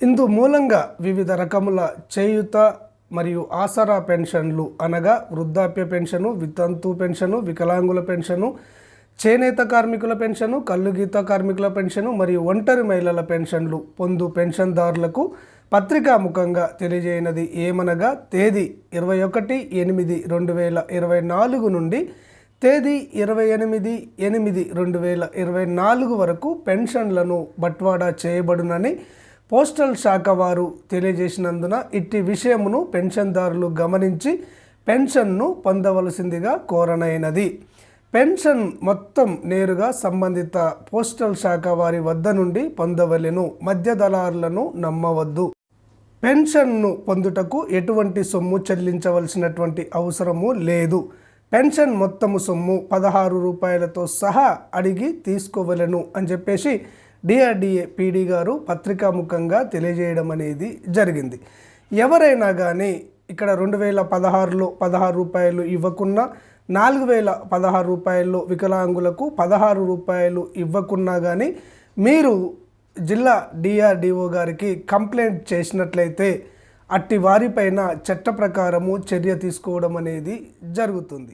ఇందు మూలంగా వివిధ రకముల చేయూత మరియు ఆసరా పెన్షన్లు అనగా వృద్ధాప్య పెన్షను, వితంతు పెన్షను, వికలాంగుల పెన్షను, చేనేత కార్మికుల పెన్షను, కల్లుగీత కార్మికుల పెన్షను మరియు ఒంటరి మహిళల పెన్షన్లు పొందు పెన్షన్దారులకు పత్రికాముఖంగా తెలియజేయనది ఏమనగా తేదీ 21/8/2024 నుండి తేదీ 28/8/2024 వరకు పెన్షన్లను బట్వాడా చేయబడునని పోస్టల్ శాఖ వారు తెలియజేసినందున ఇట్టి విషయమును పెన్షన్దారులు గమనించి పెన్షన్ను పొందవలసిందిగా కోరనైనది. పెన్షన్ మొత్తం నేరుగా సంబంధిత పోస్టల్ శాఖ వారి వద్ద నుండి పొందవలెను. మధ్య దళారులను నమ్మవద్దు. పెన్షన్ను పొందుటకు ఎటువంటి సొమ్ము చెల్లించవలసినటువంటి అవసరము లేదు. పెన్షన్ మొత్తము సొమ్ము 16 రూపాయలతో సహా అడిగి తీసుకోవలెను అని చెప్పేసి డిఆర్డిఏ పీడీ గారు పత్రికాముఖంగా తెలియజేయడం అనేది జరిగింది. ఎవరైనా కానీ ఇక్కడ 2016లో 16 రూపాయలు ఇవ్వకున్నా, 4016 రూపాయల్లో వికలాంగులకు 16 రూపాయలు ఇవ్వకున్నా కానీ మీరు జిల్లా డిఆర్డిఓ గారికి కంప్లైంట్ చేసినట్లయితే అట్టి వారిపైన చట్ట ప్రకారము చర్య తీసుకోవడం అనేది జరుగుతుంది.